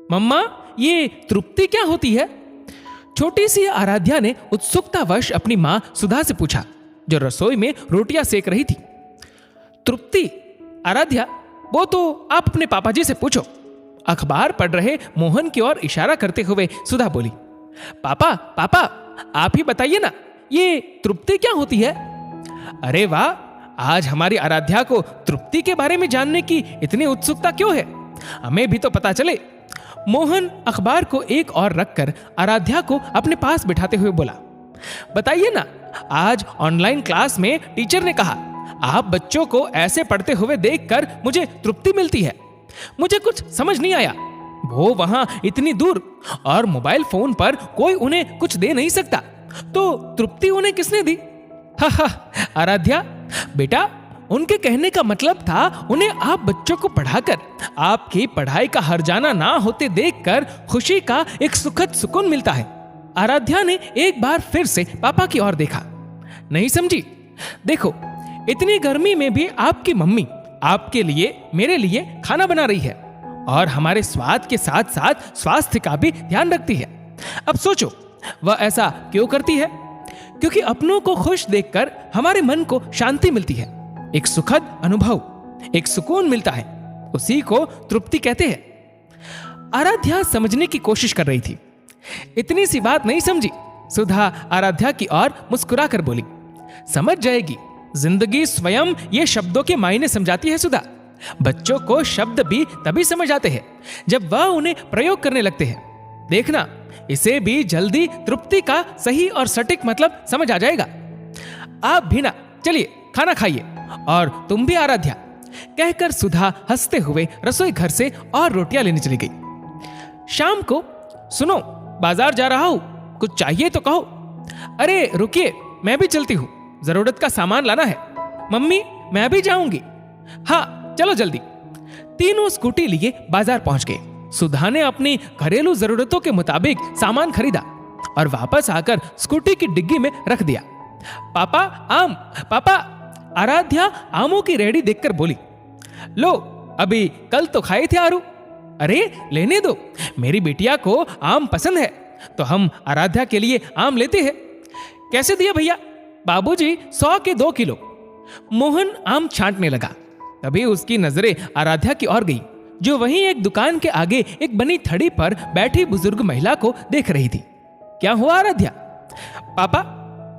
मम्मा, ये तृप्ति क्या होती है? छोटी सी आराध्या ने उत्सुकतावश अपनी मां सुधा से पूछा, जो रसोई में रोटियां सेक रही थी। तृप्ति? आराध्या, वो तो आप अपने पापा जी से पूछो। अखबार पढ़ रहे मोहन की ओर इशारा करते हुए सुधा बोली। पापा पापा, आप ही बताइए ना, ये तृप्ति क्या होती है? अरे वाह, आज हमारी आराध्या को तृप्ति के बारे में जानने की इतनी उत्सुकता क्यों है? हमें भी तो पता चले। मोहन अखबार को एक और रखकर आराध्या को अपने पास बिठाते हुए बोला, बताइए ना, आज ऑनलाइन क्लास में टीचर ने कहा आप बच्चों को ऐसे पढ़ते हुए देखकर मुझे तृप्ति मिलती है। मुझे कुछ समझ नहीं आया। वो वहां इतनी दूर और मोबाइल फोन पर कोई उन्हें कुछ दे नहीं सकता, तो तृप्ति उन्हें किसने दी? हा, आराध्या बेटा, उनके कहने का मतलब था उन्हें आप बच्चों को पढ़ाकर आपकी पढ़ाई का हर्जाना ना होते देखकर खुशी का एक सुखद सुकून मिलता है। आराध्या ने एक बार फिर से पापा की ओर देखा। नहीं समझी? देखो, इतनी गर्मी में भी आपकी मम्मी आपके लिए, मेरे लिए खाना बना रही है और हमारे स्वाद के साथ साथ स्वास्थ्य का भी ध्यान रखती है। अब सोचो, वह ऐसा क्यों करती है? क्योंकि अपनों को खुश देखकर हमारे मन को शांति मिलती है, एक सुखद अनुभव, एक सुकून मिलता है। उसी को तृप्ति कहते हैं। आराध्या समझने की कोशिश कर रही थी। इतनी सी बात नहीं समझी? सुधा आराध्या की ओर मुस्कुरा कर बोली, समझ जाएगी, जिंदगी स्वयं ये शब्दों के मायने समझाती है सुधा। बच्चों को शब्द भी तभी समझ आते हैं जब वह उन्हें प्रयोग करने लगते हैं। देखना, इसे भी जल्दी तृप्ति का सही और सटीक मतलब समझ आ जाएगा। आप भी ना, चलिए खाना खाइए, और तुम भी आराध्या, कहकर सुधा हंसते हुए रसोई घर से और रोटियां लेने चली गई। शाम को, सुनो, बाजार जा रहा हूं, कुछ चाहिए तो कहो। अरे रुकिए, मैं भी चलती हूं, जरूरत का सामान लाना है। मम्मी, मैं भी जाऊंगी। हाँ, चलो जल्दी। तीनों स्कूटी लिए बाजार पहुंच गए। सुधा ने अपनी घरेलू जरूरतों के मुताबिक सामान खरीदा और वापस आकर स्कूटी की डिग्गी में रख दिया। पापा, आम, पापा। आराध्या आमों की रेहड़ी देखकर बोली, लो, अभी कल तो खाए थे आरू। अरे लेने दो, मेरी बिटिया को आम पसंद है, तो हम आराध्या के लिए आम लेते हैं। कैसे दिया भैया? बाबूजी 100 के 2 किलो। मोहन आम छांटने लगा। तभी उसकी नजरें आराध्या की ओर गई, जो वहीं एक दुकान के आगे एक बनी थड़ी पर बैठी बुजुर्ग महिला को देख रही थी। क्या हुआ आराध्या? पापा,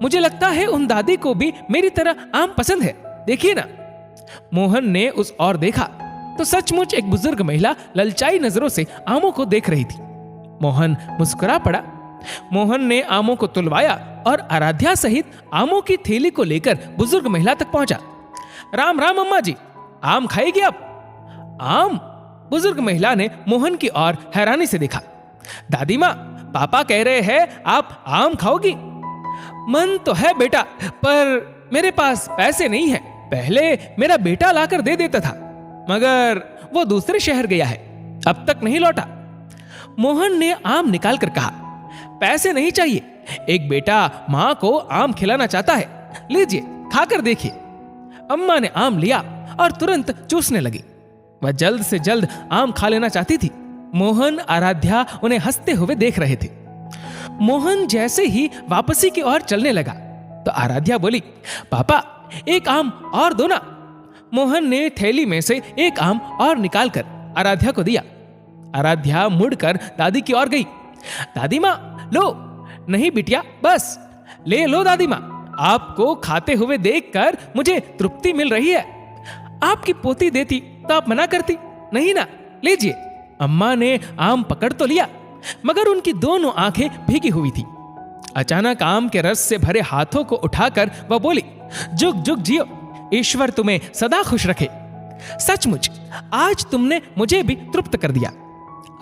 मुझे लगता है उन दादी को भी मेरी तरह आम पसंद है, देखिए ना। मोहन ने उस ओर देखा तो सचमुच एक बुजुर्ग महिला ललचाई नजरों से आमों को देख रही थी। मोहन मुस्कुरा पड़ा। मोहन ने आमों को तुलवाया और आराध्या सहित आमों की थैली को लेकर बुजुर्ग महिला तक पहुंचा। राम राम अम्मा जी, आम खाएगी आप? आम? बुजुर्ग महिला ने मोहन की ओर हैरानी से देखा। दादी माँ, पापा कह रहे हैं आप आम खाओगी? मन तो है बेटा, पर मेरे पास पैसे नहीं है। पहले मेरा बेटा लाकर दे देता था, मगर वो दूसरे शहर गया है, अब तक नहीं लौटा। मोहन ने आम निकाल कर कहा, पैसे नहीं चाहिए, एक बेटा माँ को आम खिलाना चाहता है, लीजिए खाकर देखिए। अम्मा ने आम लिया और तुरंत चूसने लगी। वह जल्द से जल्द आम खा लेना चाहती थी। मोहन, आराध्या उन्हें हंसते हुए देख रहे थे। मोहन जैसे ही वापसी की ओर चलने लगा तो आराध्या बोली, पापा एक आम और दो ना। मोहन ने थैली में से एक आम और निकालकर आराध्या को दिया। आराध्या मुड़कर दादी की ओर गई। दादी माँ, लो। नहीं बिटिया, बस ले लो दादी माँ, आपको खाते हुए देखकर मुझे तृप्ति मिल रही है। आपकी पोती देती तो आप मना करती, नहीं ना, लीजिए। अम्मा ने आम पकड़ तो लिया, मगर उनकी दोनों आंखें भीगी हुई थी। अचानक आम के रस से भरे हाथों को उठाकर वह बोली, जुग जुग जियो, ईश्वर तुम्हें सदा खुश रखे। सचमुच आज तुमने मुझे भी तृप्त कर दिया।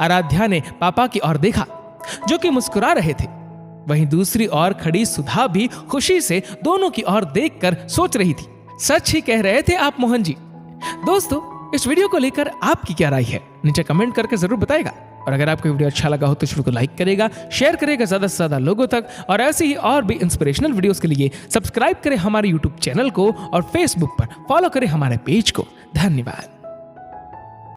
आराध्या ने पापा की ओर देखा, जो कि मुस्कुरा रहे थे। वहीं दूसरी ओर खड़ी सुधा भी खुशी से दोनों की ओर देखकर सोच रही थी। सच ही कह रहे थे आप मोहन जी। दोस्तों, इस वीडियो को लेकर आपकी क्या राय है, नीचे कमेंट करके जरूर बताएगा। और अगर आपको वीडियो अच्छा लगा हो तो इस वीडियो को लाइक करेगा, शेयर करेगा ज्यादा से ज्यादा लोगों तक। और ऐसे ही और भी इंस्पिरेशनल वीडियोस के लिए सब्सक्राइब करें हमारे यूट्यूब चैनल को और फेसबुक पर फॉलो करें हमारे पेज को। धन्यवाद।